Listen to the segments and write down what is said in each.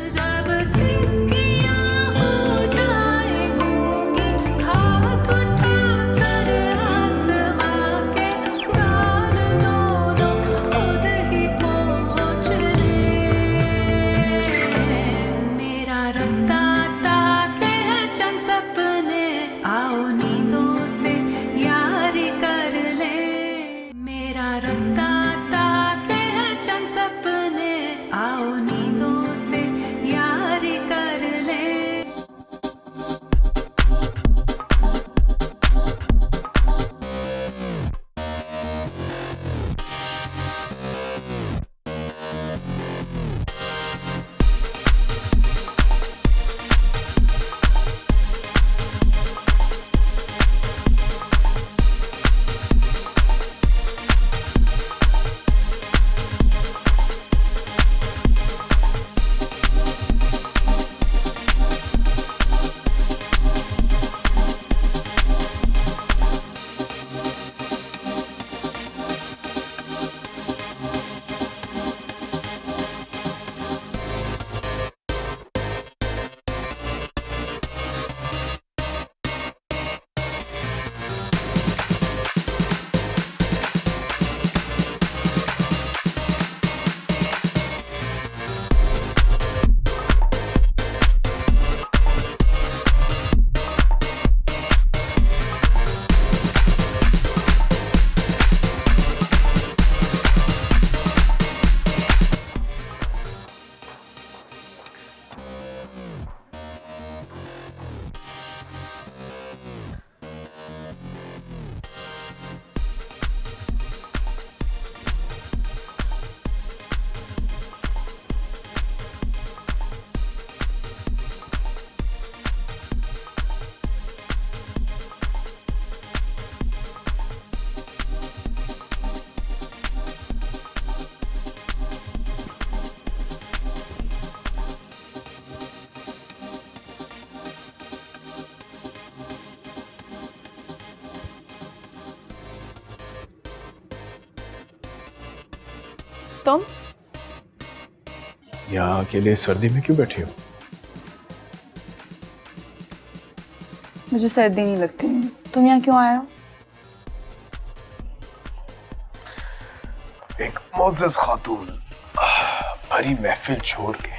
जब सिसकियां हो जाए गूंगी, हाथ उठाकर आसमां के डाल दो खुद ही पहुंच ले। मेरा रास्ता ताके है चंद सपने, आओ नींदों से यारी कर ले। मेरा रास्ता ताके है चंद सपने, आओ नींदों से यारी कर ले। तुम यहाँ अकेले सर्दी में क्यों बैठी हो? मुझे सर्दी नहीं लगती। तुम यहाँ क्यों आए हो? एक मोअज़्ज़ज़ खातून भरी महफिल छोड़ के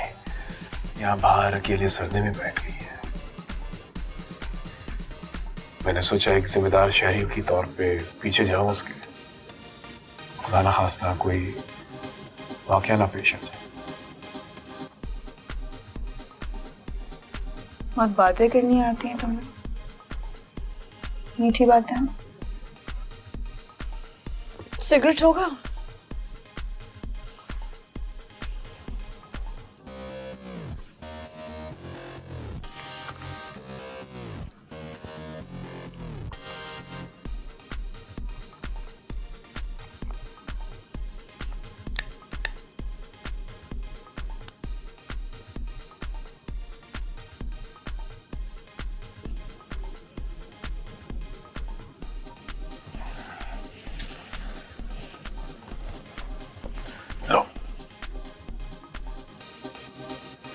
यहाँ बाहर अकेले सर्दी में बैठ गई है। मैंने सोचा एक जिम्मेदार शहरी की तौर पे पीछे जाऊं उसके, खुदा ना खास्ता कोई वाकया ना पेश आ जाए। बहुत बातें करनी आती हैं तुम्हें, मीठी बातें। सिगरेट होगा?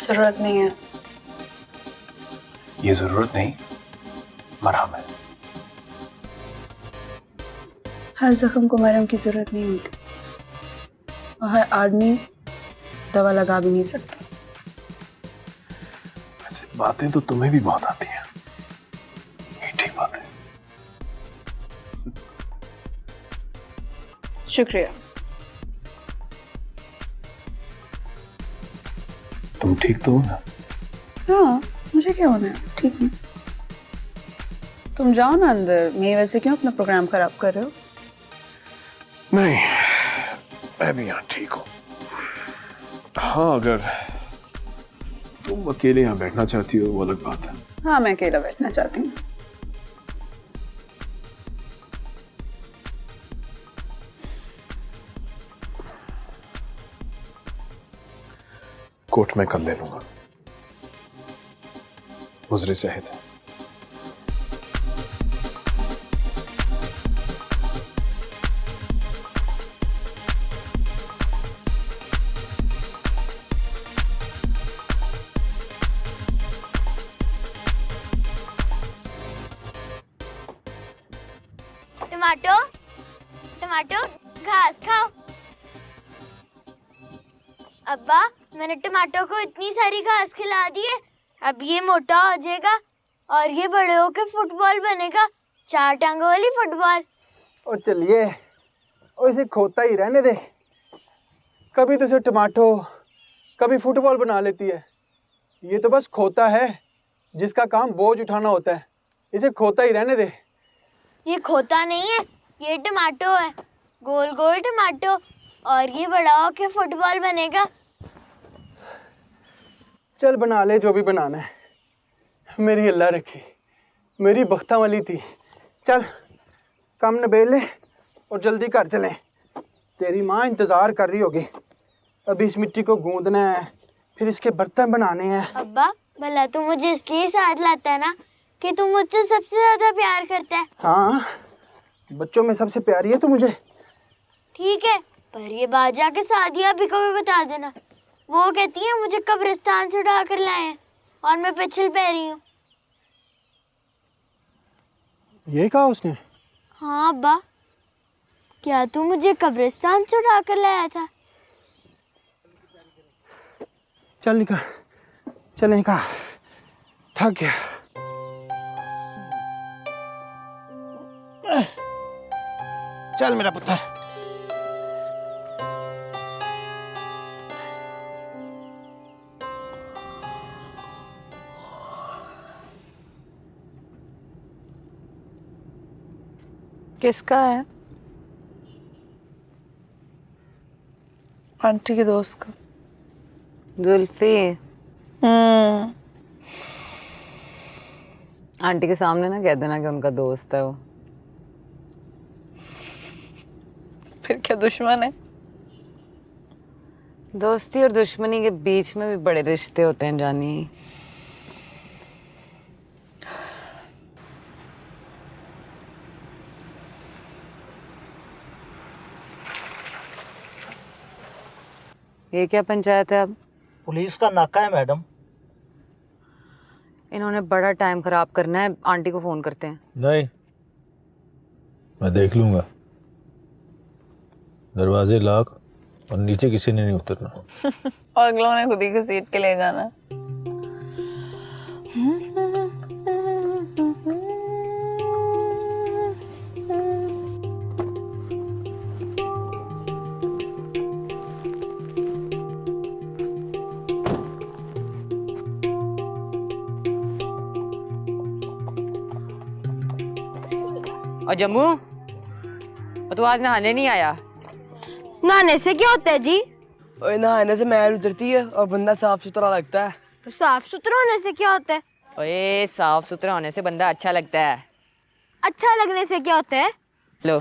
जरूरत नहीं है। ये जरूरत नहीं, मरहम है। हर जख्म को मरहम की जरूरत नहीं होती, और हर आदमी दवा लगा भी नहीं सकता। ऐसे बातें तो तुम्हें भी बहुत आती हैं, मीठी बातें। शुक्रिया। तुम ठीक तो हो ना? हाँ, मुझे क्या होना है, ठीक है। तुम जाओ ना अंदर, मैं वैसे क्यों अपना प्रोग्राम खराब कर रहे हो? नहीं, मैं भी यहाँ ठीक हूँ। हाँ, अगर तुम अकेले यहाँ बैठना चाहती हो वो अलग बात है। हाँ, मैं अकेला बैठना चाहती हूँ। कोट में कल ले लूंगा, मुजरे सेहत है। टमाटो टमाटो घास खाओ। अब्बा, मैंने टमाटो को इतनी सारी घास खिला दी है, अब ये मोटा हो जाएगा और ये बड़े होके फुटबॉल बनेगा, 4 टांगों वाली फुटबॉल। ओ चलिए, ओ इसे खोता ही रहने दे। कभी तो इसे टमाटो, कभी फुटबॉल बना लेती है। ये तो बस खोता है जिसका काम बोझ उठाना होता है। इसे खोता ही रहने दे। ये खोता नहीं है, ये टमाटो है, गोल गोल टमाटो, और ये बड़ा होके फुटबॉल बनेगा। चल बना ले जो भी बनाना है, मेरी अल्लाह रखी, मेरी बख्ता वाली थी। चल काम निबेड़ ले और जल्दी घर चलें। तेरी माँ इंतज़ार कर रही होगी। अभी इस मिट्टी को गूंदना है, फिर इसके बर्तन बनाने हैं। अब्बा, भला तू मुझे इसलिए साथ लाता है ना कि तू मुझसे सबसे ज्यादा प्यार करता है। हाँ, बच्चों में सबसे प्यारी है तू मुझे। ठीक है, पर ये बात जाके सादिया भी को भी बता देना। वो कहती है मुझे कब्रिस्तान से उठा कर लाए हैं और मैं पिछल पै रही हूँ। ये कहा उसने? हाँ अब्बा, क्या तू मुझे कब्रिस्तान से उठा कर लाया था? चल निकल, चल निकल, थक गया। चल मेरा पुत्र। किसका है? आंटी के दोस्त का। जुल्फी आंटी के सामने ना कह देना कि उनका दोस्त है वो। फिर क्या दुश्मन है? दोस्ती और दुश्मनी के बीच में भी बड़े रिश्ते होते हैं जानी। ये क्या पंचायत है अब? पुलिस का नाका है मैडम। इन्होंने बड़ा टाइम खराब करना है, आंटी को फोन करते हैं। नहीं, मैं देख लूंगा। दरवाजे लॉक और नीचे किसी ने नहीं उतरना। और अगलों ने खुद ही घसीट के ले जाना। और जम्मू, और तू आज नहाने नहीं आया? नहाने से क्या होता है जी? और नहाने से मैल उतरती है और बंदा साफ सुथरा लगता है। तो साफ सुथरा होने से क्या होता है? ओए, साफ सुथरा होने से बंदा अच्छा लगता है। अच्छा लगने से क्या होता है? लो,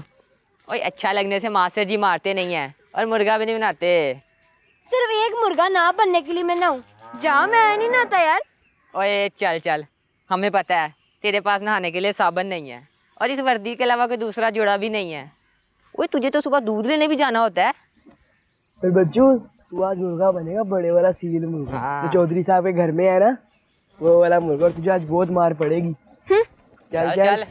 ओए अच्छा लगने से मास्टर जी मारते नहीं है और मुर्गा भी नहीं बनाते। सिर्फ एक मुर्गा ना बनने के लिए मैं नहाऊं? जा, मैं नहीं नहाता यार। ओए चल चल, हमें पता है तेरे पास नहाने के लिए साबुन नहीं है और इस वर्दी के अलावा कोई दूसरा जोड़ा भी नहीं है। ओए तुझे तो सुबह दूध लेने भी जाना होता है। फिर बच्चों, तू आज मुर्गा बनेगा, बड़े वाला सील मुर्गा। हाँ। जो चौधरी साहब के घर में है ना, वो वाला मुर्गा। और तुझे आज बहुत मार पड़ेगी। चल चल चल। चल।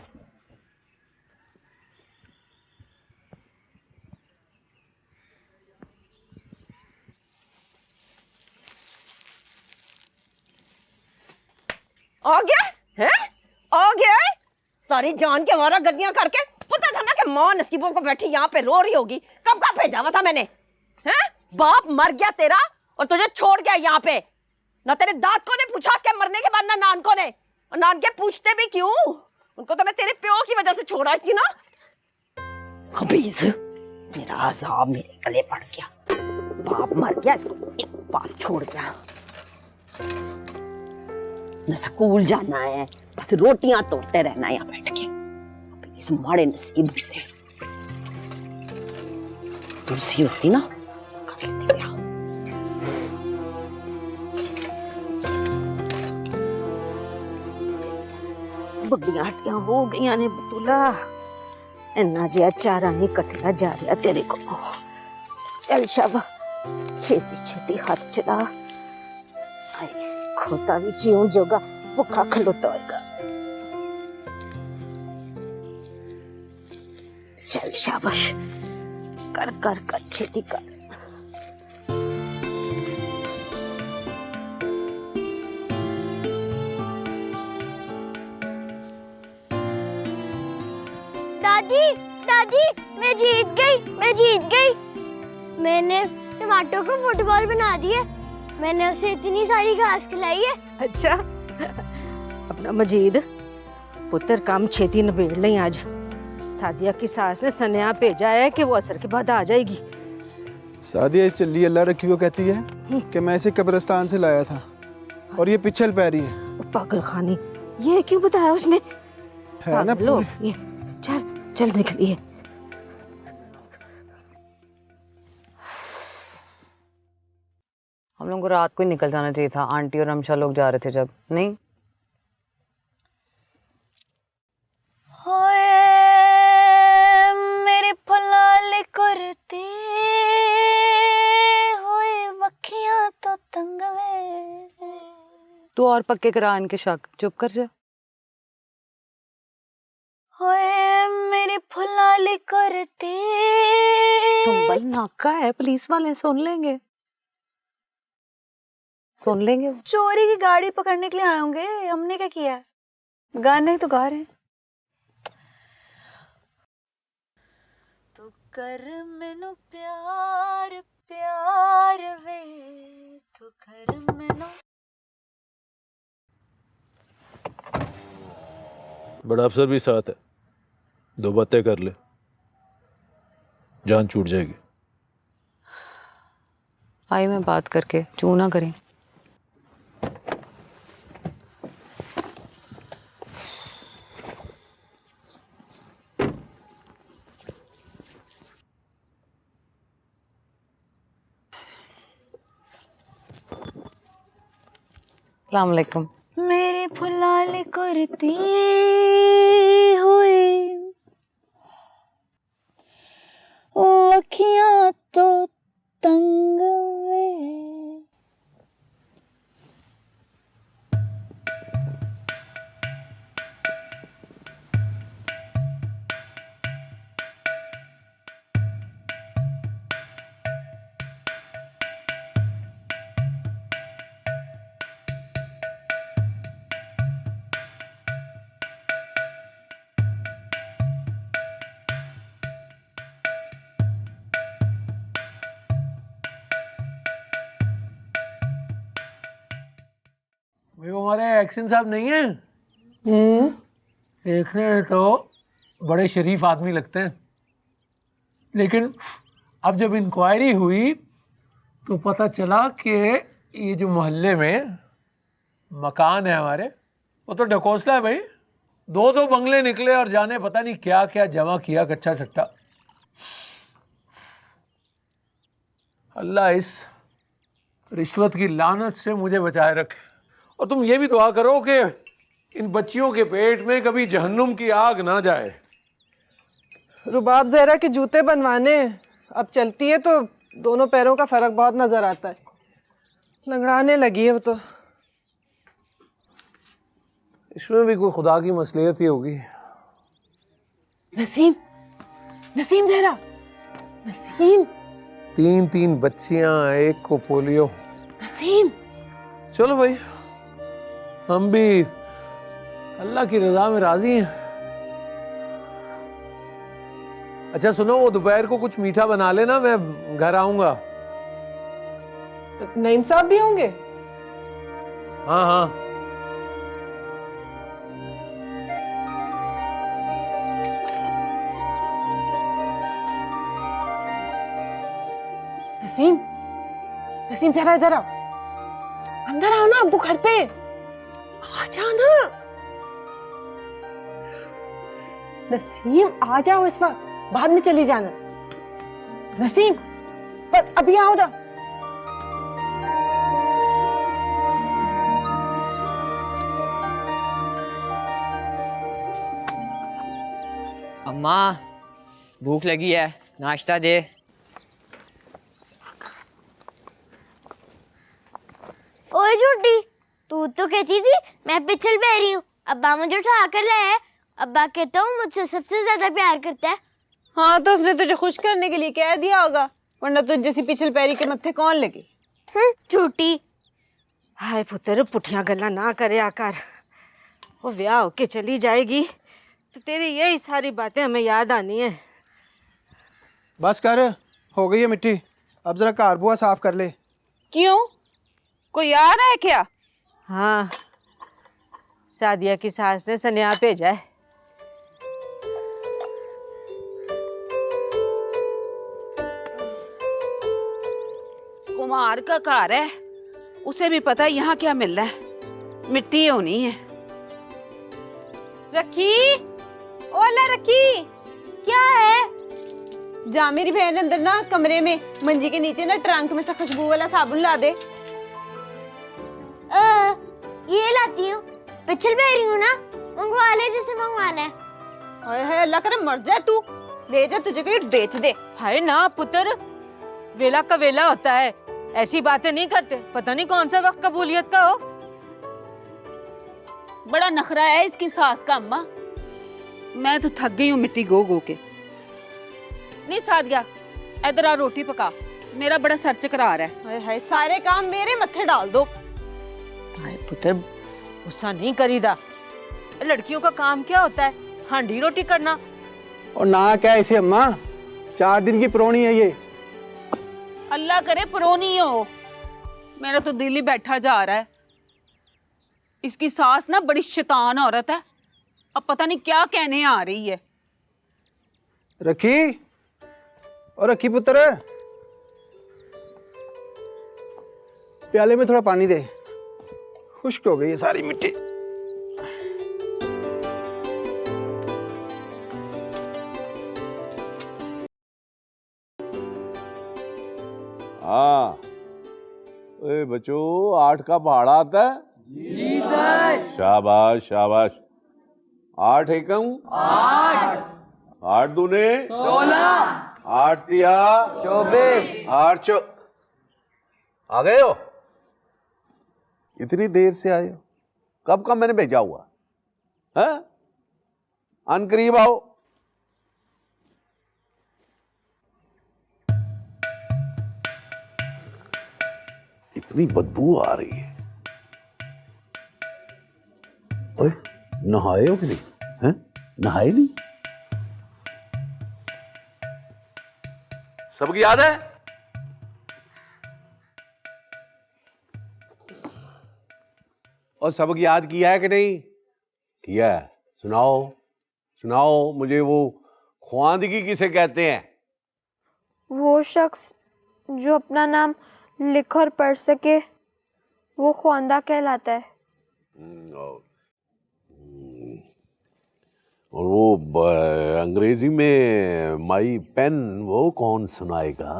आ गया है? आ गया है? सारी जान के वारा गर्दियां करके, पता था ना कि माँ नसीबों को बैठी यहाँ पे रो रही होगी। कब का भेजा हुआ था मैंने? हैं? बाप मर गया तेरा और तुझे छोड़ गया यहाँ पे। ना तेरे दाद को ने पूछा उसके मरने के बाद, ना नान को ने। और नान के पूछते भी क्यों? उनको तो मैं तेरे प्यो की वजह से छोड़ा थी ना। खबीज, मेरा अजाब मेरे गले पड़ गया। बाप मर गया, इसको पास छोड़ गया। न स्कूल जाना है, बस रोटियां तोड़ते रहना है यहाँ बैठ के। इस माड़े नसीब मेरे। तुलसी होती ना, कर लेती क्या। बुढ़िया हट्टियां हो गई ने बतूला। इन्ना जिया चारा नहीं कटना जा रहा तेरे को। चल शाबा, छेती छेती हाथ चला। खोता भी जीवन जोगा भुखा खलोता होगा। चल शाबाश, कर कर कर छेती कर। दादी दादी, मैं जीत गई। मैंने टमाटो को फुटबॉल बना दिया। मैंने उसे इतनी सारी घास खिलाई है। अच्छा अपना मजीद पुत्र काम छेती निबेड़ लें आज। सादिया की सास ने सनेहा भेजा है कि वो असर के बाद आ जाएगी। सादिया इस चल्ली अल्लाह रखी वो कहती है कि मैं इसे कब्रिस्तान से लाया था और ये पिछल पैरी है। पागल खानी, ये क्यों बताया उसने? है ना लो ये, चल चल निकलिए। हम लोगों को रात को ही निकल जाना चाहिए था, आंटी और अमशा लोग जा रहे थे जब। नहीं मेरी फुलाली कुर्ती हुई वखियां तो तंग वे। तू और पक्के करा इनके शक, चुप कर जा। होए मेरी फुलाली कुर्ती। संभल नाका है, पुलिस वाले सुन लेंगे। चोरी की गाड़ी पकड़ने के लिए आए होंगे, हमने क्या किया है? गाने तो गा रहे हैं। तू कर मैनू प्यार प्यार वे, तू कर मैनू। बड़ा अफसर भी साथ है, 2 बातें कर ले, जान छूट जाएगी। आई मैं बात करके, चू ना करें। अस्सलाम वालेकुम। मेरी फुलाली कुर्ती हुई अखियां तो तंग वे। वो हमारे एक्शन साहब नहीं है? देखने में तो बड़े शरीफ आदमी लगते हैं, लेकिन अब जब इंक्वायरी हुई तो पता चला कि ये जो मोहल्ले में मकान है हमारे, वो तो ढकोसला है भाई। 2 बंगले निकले और जाने पता नहीं क्या क्या जमा किया कच्चा चट्टा। अल्लाह इस रिश्वत की लानत से मुझे बचाए रखे। और तुम ये भी दुआ करो कि इन बच्चियों के पेट में कभी जहन्नुम की आग ना जाए। रुबाब ज़हरा के जूते बनवाने, अब चलती है तो दोनों पैरों का फर्क बहुत नजर आता है, लंगड़ाने लगी है वो तो। इसमें भी कोई खुदा की मसलियत ही होगी। नसीम, नसीम ज़हरा, नसीम। 3 बच्चियां, एक को पोलियो। नसीम चलो भाई, हम भी अल्लाह की रजा में राजी हैं। अच्छा सुनो, वो दोपहर को कुछ मीठा बना लेना, मैं घर आऊंगा। नईम साहब भी होंगे? हाँ हाँ। नसीम, नसीम ज़हरा इधर आओ, अंदर आओ ना, अब्बू घर पे आ जाओ ना। नसीम आ जाओ इस वक्त, बाद में चली जाना। नसीम बस अभी आओ ना। अम्मा भूख लगी है, नाश्ता दे। ओए झूठी, तू तो कहती थी मैं पिछल पैरी हूँ। अब्बा मुझे उठा कर लाया है। अब्बा कहता हूँ मुझसे सबसे ज्यादा प्यार करता है। हाँ तो उसने तुझे खुश करने के लिए कह दिया होगा, वरना तुझ जैसी पिछल पैरी के मत्थे कौन लगी। झूठी। हाय पुत्र पुठिया गल्ला ना करे आकर, वो ब्याह होके चली जाएगी तो तेरी यही सारी बातें हमें याद आनी है। बस कर, हो गई है मिट्टी, अब जरा कार बुआ साफ कर ले। क्यों, कोई आ रहा है क्या? हाँ, सादिया की सास ने सनेहा भेजा है। कुमार का घर है, उसे भी पता है यहाँ क्या मिल रहा है, मिट्टी होनी है। रखी, ओला रखी, क्या है? जा मेरी बहन अंदर ना कमरे में मंजी के नीचे ना ट्रंक में से खुशबू वाला साबुन ला दे। ये लाती हूँ, पिछल पैरी हूँ ना, मंगवा ले जिसे मंगवाना है। हाय हाय अल्लाह करे मर जाए तू, ले जा तुझे कहीं बेच दे। हाय ना पुत्र, वेला का वेला होता है, ऐसी बातें नहीं करते, पता नहीं कौन सा वक्त कबूलियत का हो। बड़ा नखरा है इसकी सास का अम्मा, मैं तो थक गई हूँ मिट्टी गो गो के। नहीं सादिया, इधर आ रोटी पका, मेरा बड़ा सर चकरा रहा है। हाय हाय सारे काम मेरे मत्थे डाल दो। हाय पुत्र, गुस्सा नहीं करीदा, लड़कियों का काम क्या होता है, हांडी रोटी करना। और ना क्या इसे अम्मा, 4 दिन की पुरानी है ये। अल्लाह करे पुरोनी हो, मेरा तो दिल ही बैठा जा रहा है। इसकी सास ना बड़ी शैतान औरत है, अब पता नहीं क्या कहने आ रही है। रखी, और रखी पुत्र, प्याले में थोड़ा पानी दे, खुश्क हो गई है सारी मिट्टी। हाँ, ए बच्चों 8 का पहाड़ा आता है? जी सर। शाबाश शाबाश। 8 एकम 8, 8 दूने 16, 8 तिया 24, 8 आ गए हो? इतनी देर से आए हो? कब का मैंने भेजा हुआ है? अनकरीब आओ। इतनी बदबू आ रही है। ओए, नहाए हो कि नहीं? हैं? नहाए नहीं? सबकी याद है? और सबक याद किया है कि नहीं किया है? सुनाओ सुनाओ मुझे, वो ख्वांदगी किसे कहते हैं? वो शख्स जो अपना नाम लिख और पढ़ सके वो ख्वांदा कहलाता है। और वो अंग्रेजी में माई पेन वो कौन सुनाएगा?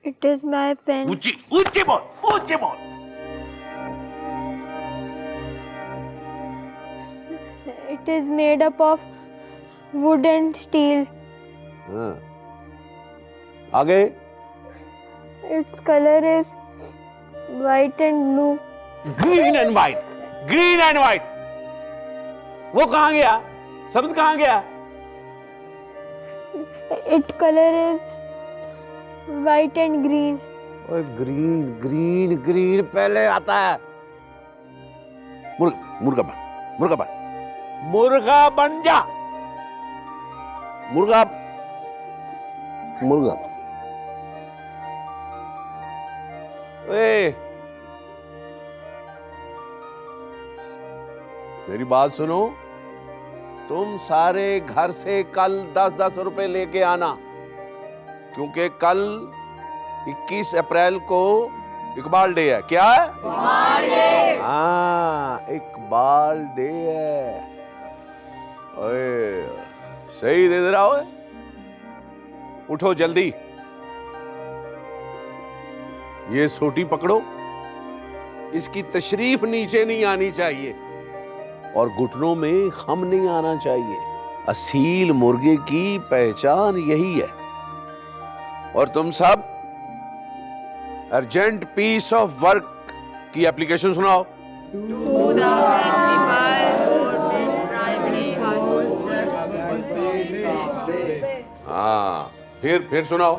It is my pen. ऊंची ऊंची बोल, ऊंची बोल। It is made up of wood and steel. आगे? Its color is white and blue. Green and white, green and white. वो कहाँ गया? सब्ज कहाँ गया? Its color is white and green. ओए ग्रीन ग्रीन ग्रीन पहले आता है। मुर्गा बन, मुर्गा बन, मुर्गा बन जा, मुर्गा मुर्गा। ए, मेरी बात सुनो, तुम सारे घर से कल 10-10 रुपए लेके आना, क्योंकि कल 21 अप्रैल को इकबाल डे है। क्या है? इकबाल डे। हाँ, इकबाल डे है। ओए, सही दे रहा हो? उठो जल्दी, ये सोटी पकड़ो, इसकी तशरीफ नीचे नहीं आनी चाहिए और घुटनों में खम नहीं आना चाहिए। असील मुर्गे की पहचान यही है। और तुम सब अर्जेंट पीस ऑफ वर्क की एप्लीकेशन सुनाओ। हाँ, फिर सुनाओ।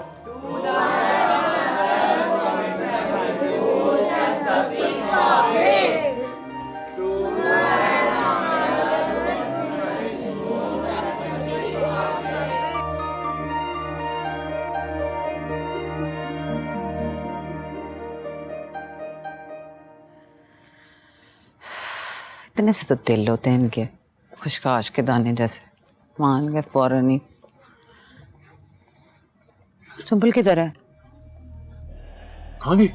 इतने से तो दिल होते हैं इनके, खुशखाश के दाने जैसे, मान गए फौरन ही। सुंबल किधर है? कहाँ गई?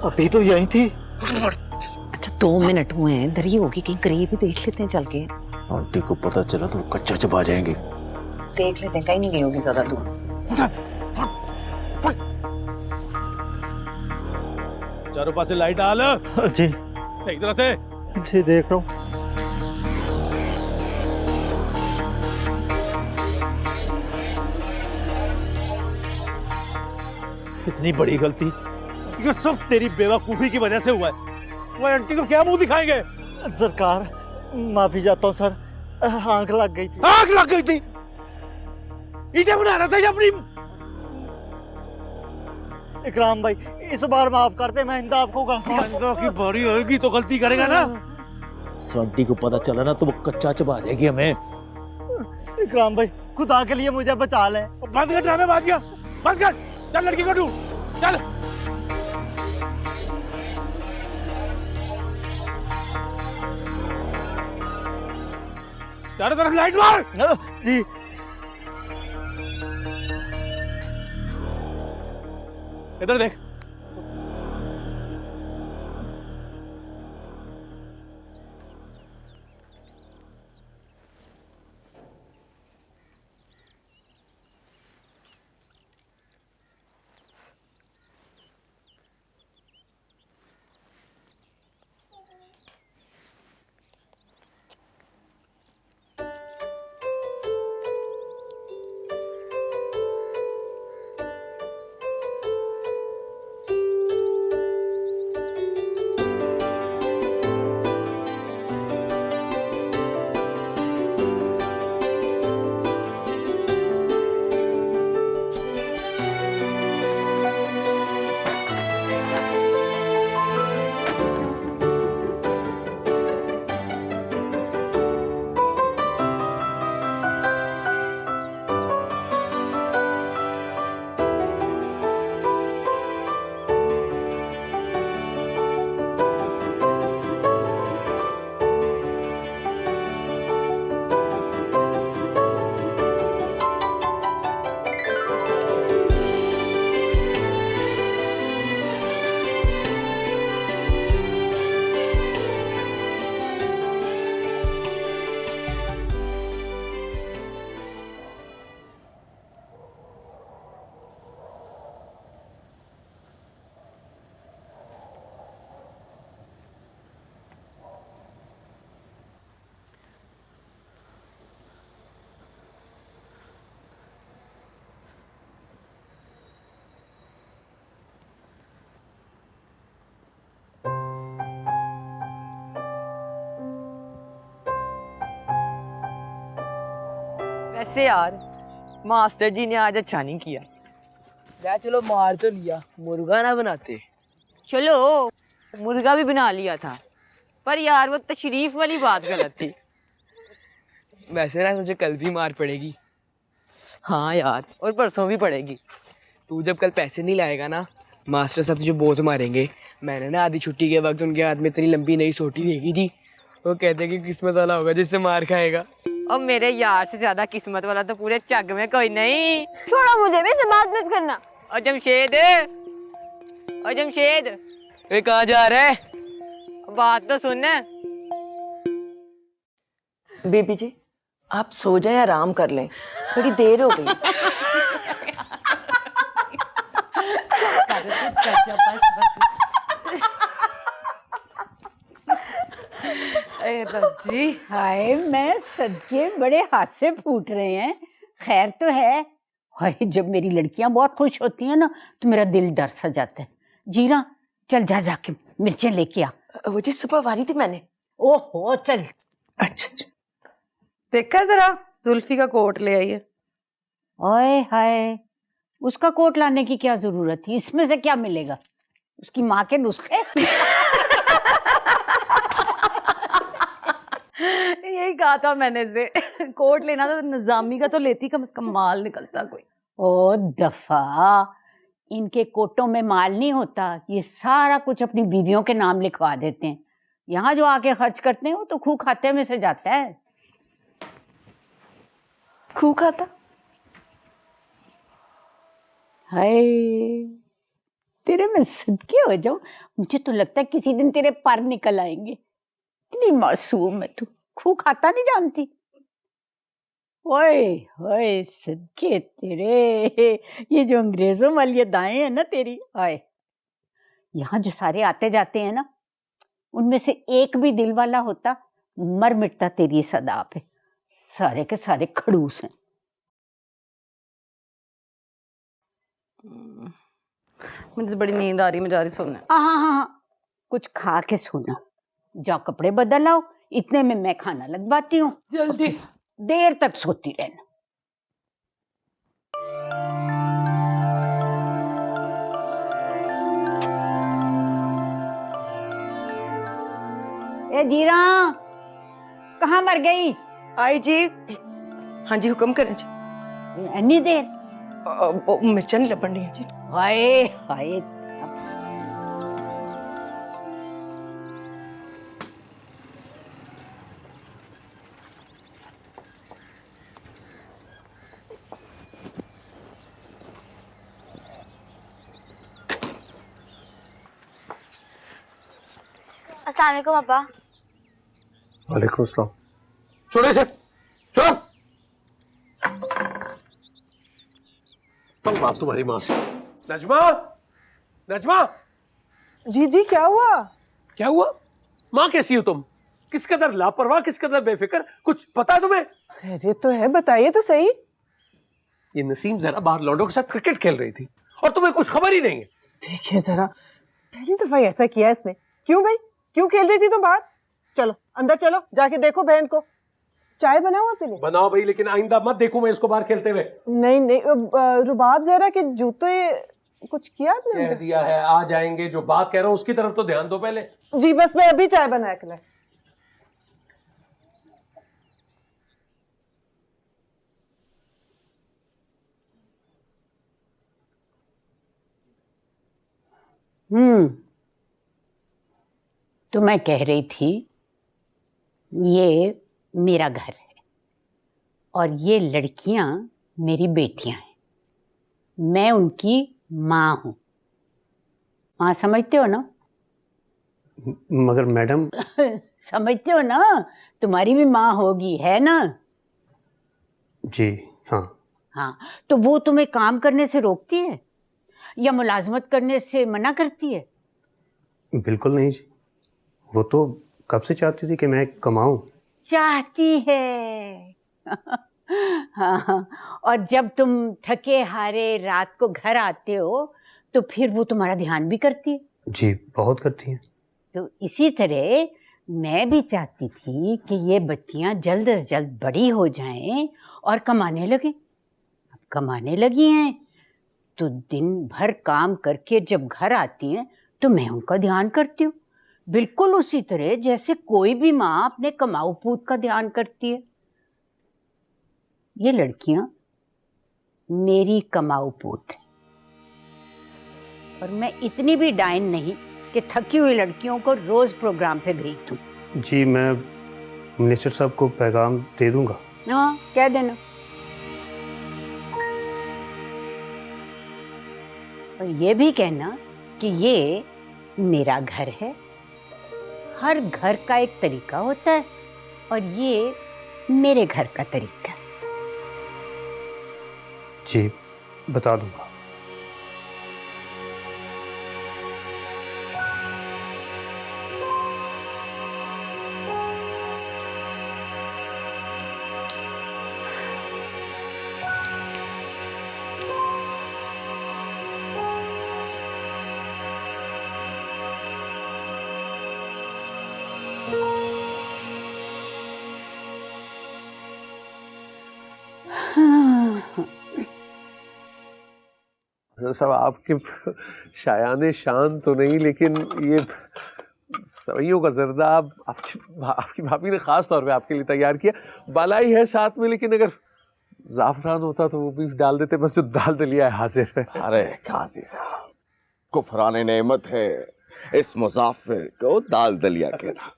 अभी तो यहीं थी। अच्छा 2 मिनट हुए हैं, इधर ही होगी, कहीं करीब ही देख लेते हैं चल के। आंटी को पता चला तो वो कच्चा चबा जाएंगे। देख लेते हैं, कहीं नहीं गई होगी ज्यादा दूर। चारों पास से लाइट डाल। जी सही तरह से। जी देख रहा हूँ। इतनी बड़ी गलती, ये सब तेरी बेवकूफी की वजह से हुआ है। वो आंटी को क्या मुंह दिखाएंगे? सरकार माफी चाहता हूँ सर, आंख लग गई थी। आंख लग गई थी? ईंटें बना रहा था या अपनी? इकराम भाई इस बार माफ कर दे, मैं इंदा आपको की बड़ी होगी तो गलती करेगा ना। आंटी को पता चला ना तो वो कच्चा चबा जाएगी हमें। इकराम भाई खुदा के लिए मुझे बचा ले। बंद कर ड्रामे, बात किया बंद कर। चल लड़की को ढूंढ, चल। चारों तरफ लाइट मार। जी इधर देख। वैसे यार मास्टर जी ने आज अच्छा नहीं किया। यार चलो मार तो लिया, मुर्गा ना बनाते। चलो मुर्गा भी बना लिया था, पर यार वो तशरीफ वाली बात गलत थी। वैसे ना तुझे कल भी मार पड़ेगी। हाँ यार, और परसों भी पड़ेगी। तू जब कल पैसे नहीं लाएगा ना, मास्टर साहब तुझे बोझ मारेंगे। मैंने ना आधी छुट्टी के वक्त उनके हाथ में इतनी लंबी नई सोटी देखी थी। वो कहते हैं कि किस्मत वाला होगा जिससे मार खाएगा। और मेरे यार से ज्यादा किस्मत वाला तो पूरे चग में कोई नहीं। छोड़ो मुझे भी, से बात मत करना। और जमशेद, और जमशेद, ये कहाँ जा रहा है? बात तो सुन। बेबी जी आप सो जाए, आराम कर लें, बड़ी देर हो गई। जी हाय, मैं सदके बड़े हाथ से फूट रहे हैं। खैर तो है। हाय, जब मेरी लड़कियां बहुत खुश होती हैं ना तो मेरा दिल डर सा जाता है। जीरा चल जा जाके मिर्चें लेके आ। वो जी सुबह वारी थी मैंने। ओहो चल। अच्छा देखा जरा, जुल्फी का कोट ले आई है। ओए हाय, उसका कोट लाने की क्या जरूरत थी? इसमें से क्या मिलेगा? उसकी माँ के नुस्खे। यही कहा था मैंने से, कोट लेना तो निजामी का तो लेती, कम से कम माल निकलता कोई। ओ दफा, इनके कोटों में माल नहीं होता, ये सारा कुछ अपनी बीवियों के नाम लिखवा देते हैं। यहाँ जो आके खर्च करते हैं वो तो खूह खाते में से जाता है। खूह खाता? हाय, तेरे में सदके हो जाऊं, मुझे तो लगता है किसी दिन तेरे पर निकल आएंगे। इतनी मासूम है तू, खूह खाता नहीं जानती। ओए ओए, सदके तेरे, ये जो अंग्रेजों वाली दाएं है ना तेरी, आए यहाँ जो सारे आते जाते हैं ना, उनमें से एक भी दिल वाला होता, मर मिटता तेरी इस अदा पे। सारे के सारे खड़ूस हैं। मुझे तो बड़ी नींद आ रही, मैं जा रही सोने। हाँ, कुछ खा के सोना, जाओ कपड़े बदल आओ, इतने में मैं खाना लगवाती हूँ। जल्दी। देर तक सोती रहना। ए जीरा, कहाँ मर गई? आई जी। हाँ जी, हुक्म करें जी। इतनी देर? मिर्चा नहीं लबन दी जी। हाय हाय, अस्सलाम वालेकुम अब्बा। वालेकुम अस्सलाम। छोड़ो इसे, छोड़ो। तुम बात तुम्हारी माँ से। नजमा, नजमा। जी जी, क्या हुआ? क्या हुआ? माँ कैसी हो तुम? किस कदर लापरवाह, किस कदर बेफिक्र, कुछ पता है तुम्हें? खैरियत तो है, बताइए तो सही। ये नसीम जरा बाहर लौंडों के साथ क्रिकेट खेल रही थी और तुम्हें कुछ खबर ही नहीं है। देखिए जरा, पहली दफा ऐसा किया इसने। क्यों भाई, क्यों खेल रही थी तो बाहर? चलो अंदर चलो, जाके देखो बहन को। चाय बनाओ आपके लिए? बनाओ भाई, लेकिन आइंदा मत देखूं मैं इसको बाहर खेलते हुए। नहीं नहीं, रुबाब जरा के जूते कुछ किया आपने? कह दिया है आ जाएंगे, जो बात कह रहा हूं उसकी तरफ तो ध्यान दो पहले। जी बस मैं अभी चाय बना के लाई। तो मैं कह रही थी, ये मेरा घर है और ये लड़कियां मेरी बेटियां हैं। मैं उनकी माँ हूं। माँ समझते हो ना? मगर मैडम। समझते हो ना, तुम्हारी भी माँ होगी, है ना? जी हाँ। हाँ, तो वो तुम्हें काम करने से रोकती है या मुलाजमत करने से मना करती है? बिल्कुल नहीं जी, वो तो कब से चाहती थी कि मैं कमाऊं। चाहती है। हाँ, और जब तुम थके हारे रात को घर आते हो तो फिर वो तुम्हारा ध्यान भी करती है। जी बहुत करती हैं। तो इसी तरह मैं भी चाहती थी कि ये बच्चियां जल्द से जल्द बड़ी हो जाएं और कमाने लगें। अब कमाने लगी हैं तो दिन भर काम करके जब घर आती हैं तो मैं उनका ध्यान करती हूँ, बिल्कुल उसी तरह जैसे कोई भी माँ अपने कमाऊ पूत का ध्यान करती है। ये लड़कियां मेरी कमाऊ पूत हैं और मैं इतनी भी डाइन नहीं कि थकी हुई लड़कियों को रोज प्रोग्राम पे भेज दूं। जी मैं मिनिस्टर साहब को पैगाम दे दूंगा। हाँ, कह देना। और ये भी कहना कि ये मेरा घर है। हर घर का एक तरीका होता है और ये मेरे घर का तरीका है। जी बता दूंगा। सब आपके शायाने शान तो नहीं, लेकिन ये सवैयों का जर्दा आपकी भाभी ने खास तौर पे आपके लिए तैयार किया। बालाई है साथ में, लेकिन अगर जाफरान होता तो वो भी डाल देते, बस जो डाल दलिया है हाजिर है। अरे काजी साहब, कुफरान नेमत है इस मुसाफिर को दाल दलिया कहना।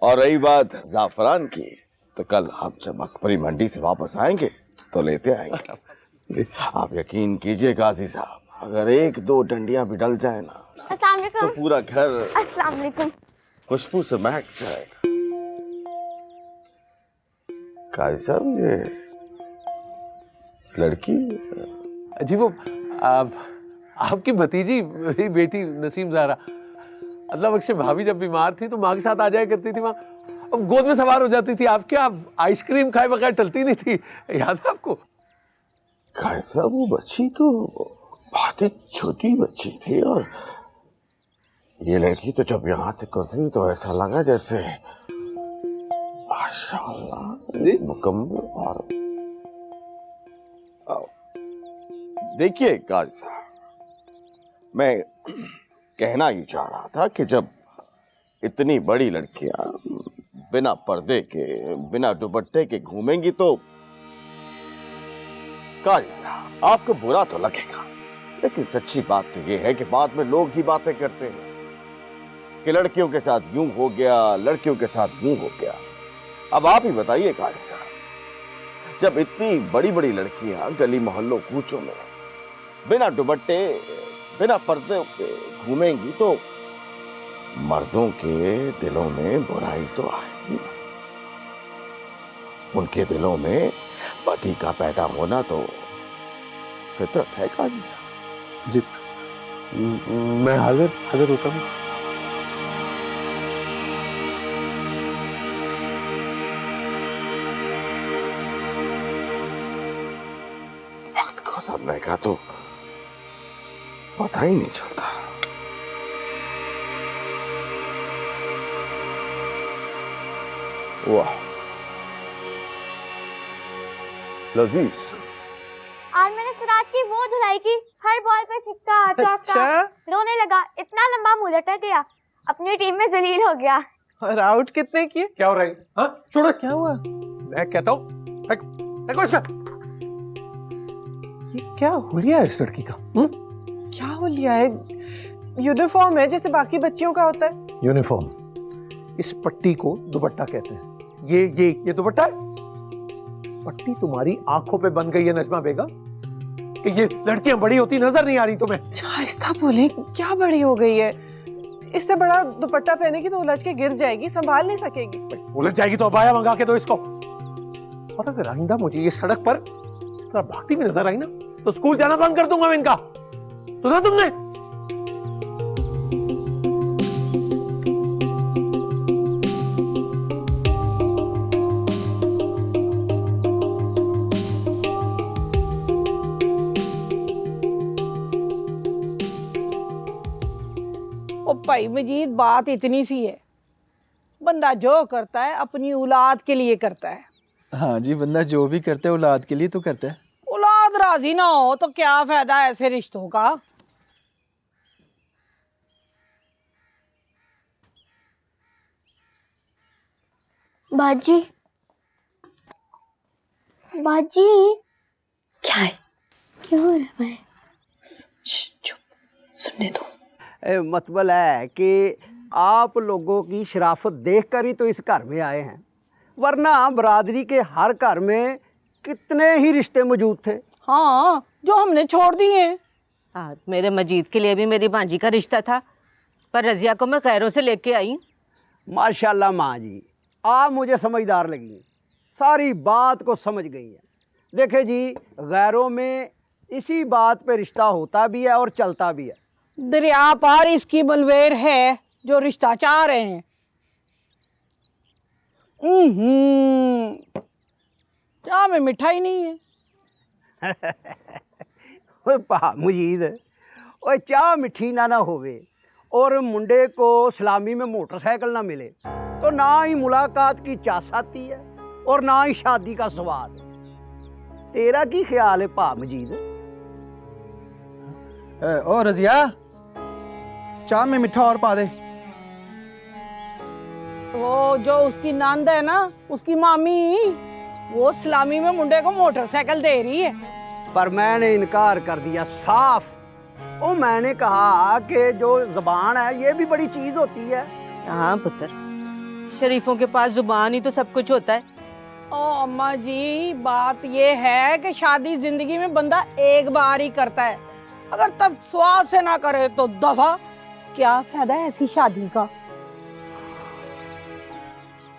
और रही बात जाफरान की, तो कल हम जब अकबरी मंडी से वापस आएंगे तो लेते आएंगे। आप यकीन कीजिए काजी साहब, अगर 1-2 डंडियां भी डल जाए ना अस्सलाम वालेकुम। तो पूरा घर अस्सलाम वालेकुम। खुशबू से महक जाएगा। काजी साहब, ये लड़की जी वो आपकी भतीजी, मेरी बेटी नसीम ज़ारा। अल्लाह बख्शे, भाभी जब बीमार थी तो माँ के साथ आ जाया करती थी, वहाँ अब गोद में सवार हो जाती थी। आप क्या आइसक्रीम खाए बगैर टलती नहीं थी, याद है आपको? काजी साहब, वो बच्ची तो बहुत ही छोटी बच्ची थी, और ये लड़की तो जब यहाँ से गुजरी तो ऐसा लगा जैसे माशाअल्लाह मुकम्मल। और देखिए काजी साहब, मैं कहना ही चाह रहा था कि जब इतनी बड़ी लड़कियां बिना पर्दे के, बिना दुपट्टे के घूमेंगी तो काजी साहब आपको बुरा तो लगेगा, लेकिन सच्ची बात तो ये है कि बाद में लोग ही बातें करते हैं कि लड़कियों के साथ यूं हो गया, लड़कियों के साथ यूं हो गया। अब आप ही बताइए काजी साहब, जब इतनी बड़ी बड़ी लड़कियां गली मोहल्लों कूचों में बिना दुपट्टे, बिना पर्दे के घूमेंगी तो मर्दों के दिलों में बुराई तो आएगी। उनके दिलों में पति का पैदा होना तो फितरत है काजी साहब। जी, मैं हाजिर होता हूँ। वक्त गुजरने का तो पता ही नहीं चलता। वाह लजीज। आज मैंने सिराज की वो धुलाई की, हर बॉल पे छिक्का चौका, रोने लगा, इतना लंबा मुंह लटक गया, अपनी टीम में जलील हो गया। और आउट कितने किए? क्या हो रहा है? हाँ छोड़ो, क्या हुआ? मैं कहता हूँ ये क्या हुलिया है इस लड़की का? क्या हुलिया है? यूनिफॉर्म है जैसे बाकी बच्चियों का होता है। यूनिफॉर्म, इस पट्टी को दुपट्टा कहते हैं। ये दुपट्टा है? पट्टी तुम्हारी आंखों पे बन गई है नजमा बेगम, कि ये लड़कियां बड़ी होती नजर नहीं आ रही तुम्हें? आहिस्ता बोले, क्या बड़ी हो गई है? इससे बड़ा दुपट्टा पहनेगी तो उलझ के गिर जाएगी, संभाल नहीं सकेगी। उलझ जाएगी तो अबाया मंगा के दो इसको। और अगर आइंदा मुझे ये सड़क पर इस तरह भागती हुई नजर आई ना तो स्कूल जाना बंद कर दूंगा मैं इनका। सुना तुमने? ओ भाई मजीद, बात इतनी सी है, बंदा जो करता है अपनी औलाद के लिए करता है। हाँ जी, बंदा जो भी करता है औलाद के लिए तो करता है। औलाद राजी ना हो तो क्या फायदा ऐसे रिश्तों का? बाजी, बाजी, क्या है? क्या हो रहा है? चुप, सुनने दो। मतलब है कि आप लोगों की शराफत देखकर ही तो इस घर में आए हैं, वरना बरादरी के हर घर में कितने ही रिश्ते मौजूद थे। हाँ, जो हमने छोड़ दिए। हाँ, मेरे मजीद के लिए भी मेरी भांजी का रिश्ता था, पर रजिया को मैं गैरों से लेके आई। माशाल्लाह माँ जी, आप मुझे समझदार लगी, सारी बात को समझ गई है। देखे जी, गैरों में इसी बात पे रिश्ता होता भी है और चलता भी है। दरिया पार इसकी बलवेर है जो रिश्ता चाह रहे हैं। चाह में मिठाई नहीं है। मुजीद, ओए चाह मिठी ना होवे और मुंडे को सलामी में मोटरसाइकिल ना मिले तो ना ही मुलाकात की चास आती है और ना ही शादी का स्वाद। तेरा की ख्याल है भा मजीद? ओ रजिया, चाय में मीठा और पा दे। वो जो उसकी नंद है ना, उसकी मामी, वो सलामी में मुंडे को मोटरसाइकिल दे रही है। पर मैंने इनकार कर दिया साफ। ओ मैंने कहा कि जो जुबान है ये भी बड़ी चीज होती है। हाँ पुत्र, शरीफों के पास जुबान ही तो सब कुछ होता है। ओ अम्मा जी, बात ये है कि शादी जिंदगी में बंदा एक बार ही करता है, अगर तब स्वाद से ना करे तो दफा। क्या फायदा है ऐसी शादी का।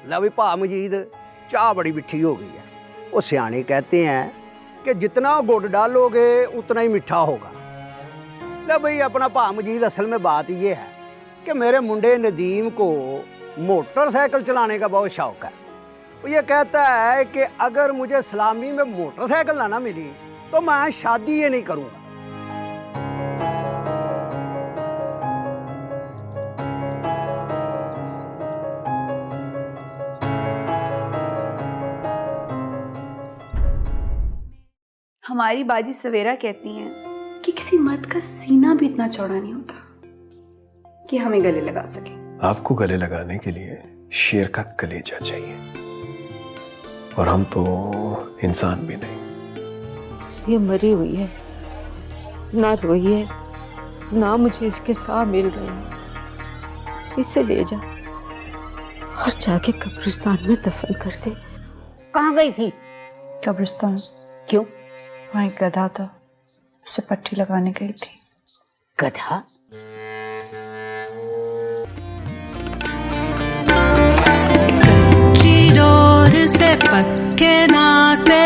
ला भी भा मजीद, चाह बड़ी मिठी हो गई है। वो सियाने कहते हैं कि जितना गुड़ डालोगे उतना ही मीठा होगा। ले भाई अपना भा मजीद, असल में बात ये है कि मेरे मुंडे नदीम को मोटरसाइकिल चलाने का बहुत शौक है। वो ये कहता है कि अगर मुझे सलामी में मोटरसाइकिल ना मिली तो मैं शादी ये नहीं करूँगा। हमारी बाजी सवेरा कहती हैं कि किसी मर्द का सीना भी इतना चौड़ा नहीं होता कि हमें गले लगा सके। आपको गले लगाने के लिए शेर का कलेजा चाहिए, और हम तो इंसान भी नहीं। ये मरी हुई है, ना रोई है, ना मुझे इसके साथ मिल रहे हैं। इसे ले जा और जाके कब्रिस्तान में दफन कर दे। कहाँ गई थी? कब्रिस्तान। क्यों? वहाँ एक गधा था, उसे पट्टी लगाने गई थी। गधा? कच्ची डोर से पक्के नाते